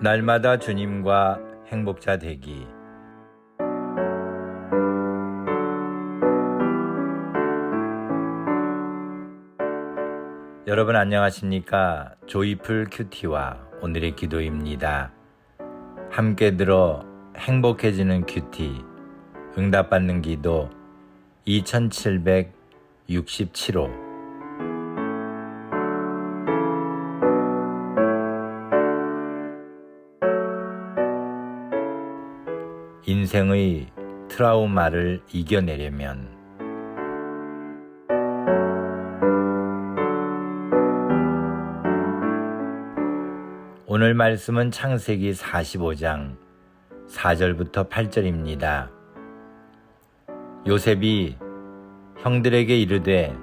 날마다 주님과 행복자 되기. 여러분 안녕하십니까? 조이풀 큐티와 오늘의 기도입니다. 함께 들어 행복해지는 큐티 응답받는 기도 2767호. 인생의 트라우마를 이겨내려면 오늘 말씀은 창세기 45장 4절부터 8절입니다. 요셉이 형들에게 이르되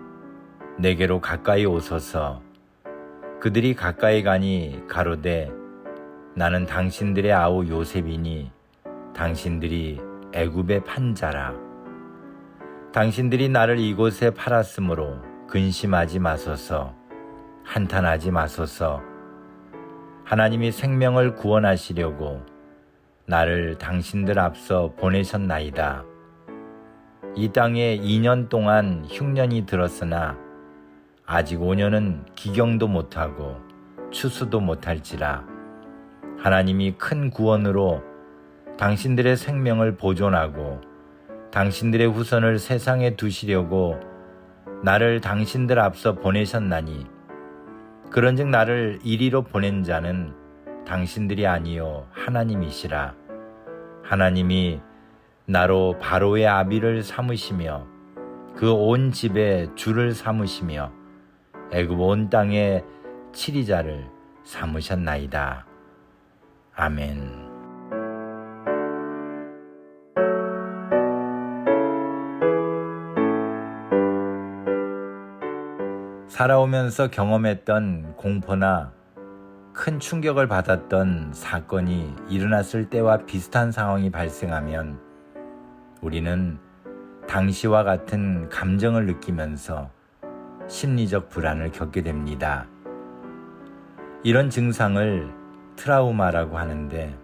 내게로 가까이 오소서. 그들이 가까이 가니 가로되 나는 당신들의 아우 요셉이니 당신들이 애굽의 판자라. 당신들이 나를 이곳에 팔았으므로 근심하지 마소서. 한탄하지 마소서. 하나님이 생명을 구원하시려고 나를 당신들 앞서 보내셨나이다. 이 땅에 2년 동안 흉년이 들었으나 아직 5년은 기경도 못하고 추수도 못할지라. 하나님이 큰 구원으로 당신들의 생명을 보존하고 당신들의 후손을 세상에 두시려고 나를 당신들 앞서 보내셨나니 그런즉 나를 이리로 보낸 자는 당신들이 아니요 하나님이시라. 하나님이 나로 바로의 아비를 삼으시며 그 온 집에 주를 삼으시며 애굽 온 땅에 치리자를 삼으셨나이다. 아멘. 살아오면서 경험했던 공포나 큰 충격을 받았던 사건이 일어났을 때와 비슷한 상황이 발생하면 우리는 당시와 같은 감정을 느끼면서 심리적 불안을 겪게 됩니다. 이런 증상을 트라우마라고 하는데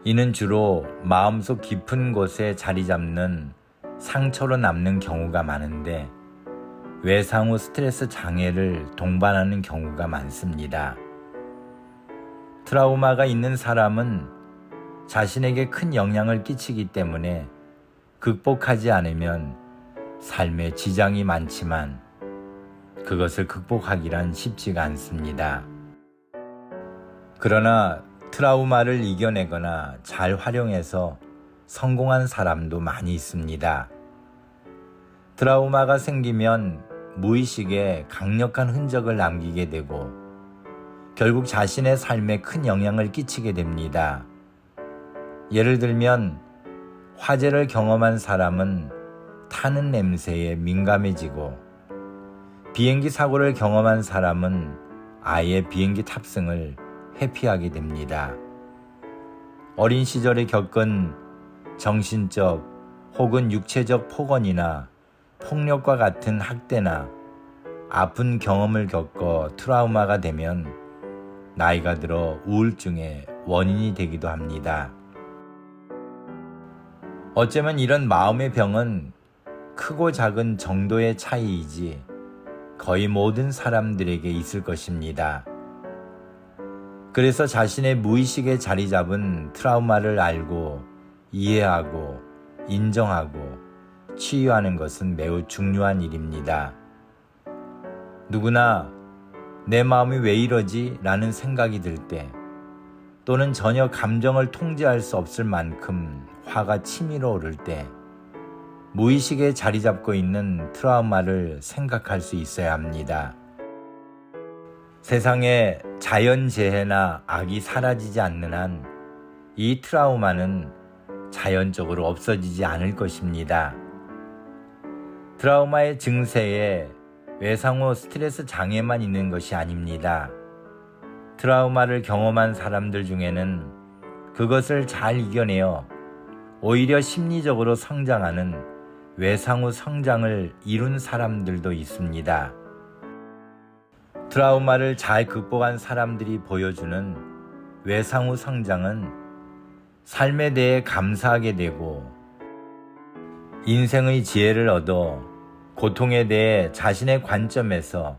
이는 주로 마음속 깊은 곳에 자리 잡는 상처로 남는 경우가 많은데 외상 후 스트레스 장애를 동반하는 경우가 많습니다. 트라우마가 있는 사람은 자신에게 큰 영향을 끼치기 때문에 극복하지 않으면 삶에 지장이 많지만 그것을 극복하기란 쉽지가 않습니다. 그러나 트라우마를 이겨내거나 잘 활용해서 성공한 사람도 많이 있습니다. 트라우마가 생기면 무의식에 강력한 흔적을 남기게 되고 결국 자신의 삶에 큰 영향을 끼치게 됩니다. 예를 들면 화재를 경험한 사람은 타는 냄새에 민감해지고 비행기 사고를 경험한 사람은 아예 비행기 탑승을 회피하게 됩니다. 어린 시절에 겪은 정신적 혹은 육체적 폭언이나 폭력과 같은 학대나 아픈 경험을 겪어 트라우마가 되면 나이가 들어 우울증의 원인이 되기도 합니다. 어쩌면 이런 마음의 병은 크고 작은 정도의 차이이지 거의 모든 사람들에게 있을 것입니다. 그래서 자신의 무의식에 자리 잡은 트라우마를 알고 이해하고 인정하고 치유하는 것은 매우 중요한 일입니다. 누구나 내 마음이 왜 이러지? 라는 생각이 들 때 또는 전혀 감정을 통제할 수 없을 만큼 화가 치밀어 오를 때 무의식에 자리 잡고 있는 트라우마를 생각할 수 있어야 합니다. 세상에 자연재해나 악이 사라지지 않는 한 이 트라우마는 자연적으로 없어지지 않을 것입니다. 트라우마의 증세에 외상 후 스트레스 장애만 있는 것이 아닙니다. 트라우마를 경험한 사람들 중에는 그것을 잘 이겨내어 오히려 심리적으로 성장하는 외상 후 성장을 이룬 사람들도 있습니다. 트라우마를 잘 극복한 사람들이 보여주는 외상 후 성장은 삶에 대해 감사하게 되고 인생의 지혜를 얻어 고통에 대해 자신의 관점에서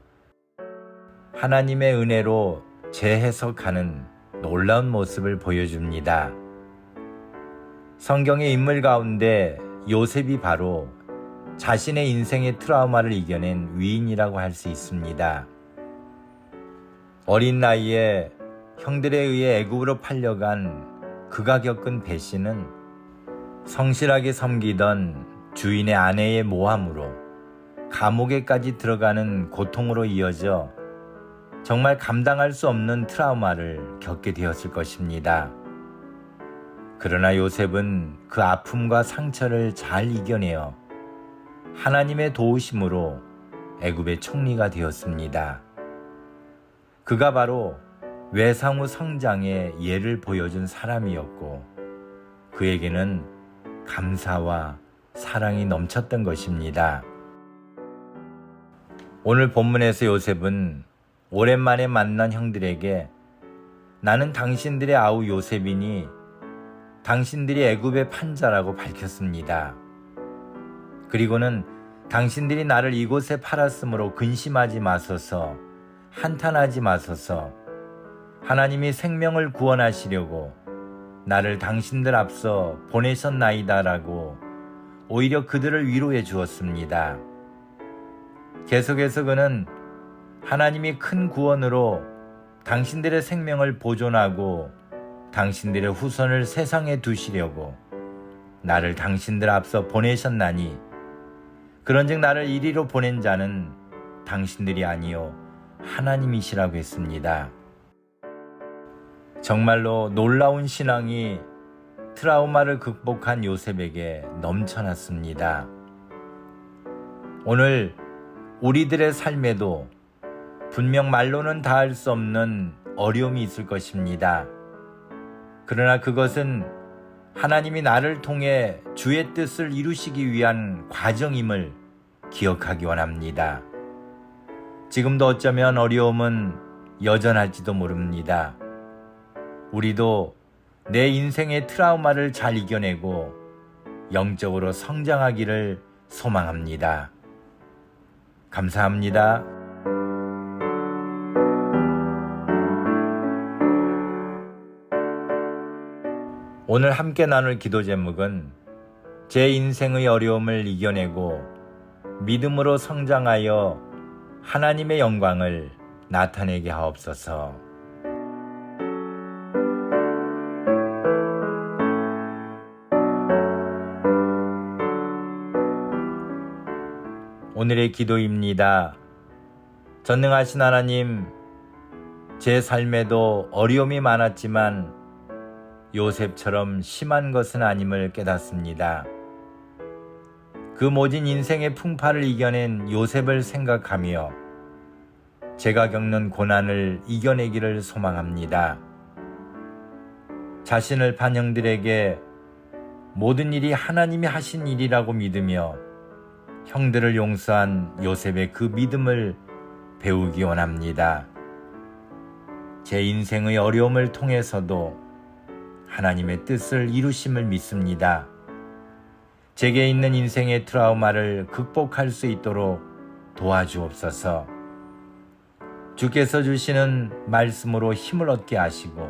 하나님의 은혜로 재해석하는 놀라운 모습을 보여줍니다. 성경의 인물 가운데 요셉이 바로 자신의 인생의 트라우마를 이겨낸 위인이라고 할 수 있습니다. 어린 나이에 형들에 의해 애굽으로 팔려간 그가 겪은 배신은 성실하게 섬기던 주인의 아내의 모함으로 감옥에까지 들어가는 고통으로 이어져 정말 감당할 수 없는 트라우마를 겪게 되었을 것입니다. 그러나 요셉은 그 아픔과 상처를 잘 이겨내어 하나님의 도우심으로 애굽의 총리가 되었습니다. 그가 바로 외상 후 성장의 예를 보여준 사람이었고 그에게는 감사와 사랑이 넘쳤던 것입니다. 오늘 본문에서 요셉은 오랜만에 만난 형들에게 나는 당신들의 아우 요셉이니 당신들이 애굽의 판자라고 밝혔습니다. 그리고는 당신들이 나를 이곳에 팔았으므로 근심하지 마소서, 한탄하지 마소서. 하나님이 생명을 구원하시려고 나를 당신들 앞서 보내셨나이다라고 오히려 그들을 위로해 주었습니다. 계속해서 그는 하나님이 큰 구원으로 당신들의 생명을 보존하고 당신들의 후손을 세상에 두시려고 나를 당신들 앞서 보내셨나니 그런즉 나를 이리로 보낸 자는 당신들이 아니요 하나님이시라고 했습니다. 정말로 놀라운 신앙이 트라우마를 극복한 요셉에게 넘쳐났습니다. 오늘 우리들의 삶에도 분명 말로는 다할 수 없는 어려움이 있을 것입니다. 그러나 그것은 하나님이 나를 통해 주의 뜻을 이루시기 위한 과정임을 기억하기 원합니다. 지금도 어쩌면 어려움은 여전할지도 모릅니다. 우리도 내 인생의 트라우마를 잘 이겨내고 영적으로 성장하기를 소망합니다. 감사합니다. 오늘 함께 나눌 기도 제목은 제 인생의 어려움을 이겨내고 믿음으로 성장하여 하나님의 영광을 나타내게 하옵소서. 오늘의 기도입니다. 전능하신 하나님, 제 삶에도 어려움이 많았지만 요셉처럼 심한 것은 아님을 깨닫습니다. 그 모진 인생의 풍파를 이겨낸 요셉을 생각하며 제가 겪는 고난을 이겨내기를 소망합니다. 자신을 판 형들에게 모든 일이 하나님이 하신 일이라고 믿으며 형들을 용서한 요셉의 그 믿음을 배우기 원합니다. 제 인생의 어려움을 통해서도 하나님의 뜻을 이루심을 믿습니다. 제게 있는 인생의 트라우마를 극복할 수 있도록 도와주옵소서. 주께서 주시는 말씀으로 힘을 얻게 하시고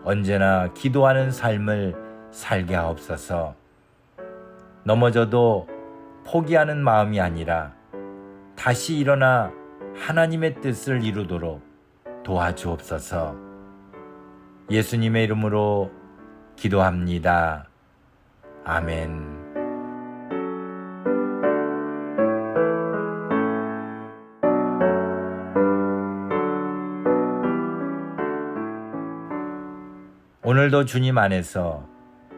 언제나 기도하는 삶을 살게 하옵소서. 넘어져도 포기하는 마음이 아니라 다시 일어나 하나님의 뜻을 이루도록 도와주옵소서. 예수님의 이름으로 기도합니다. 아멘. 오늘도 주님 안에서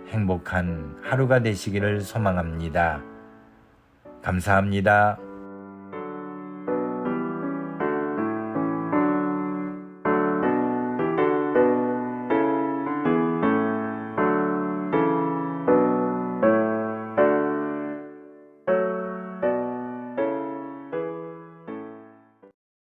행복한 하루가 되시기를 소망합니다. 감사합니다.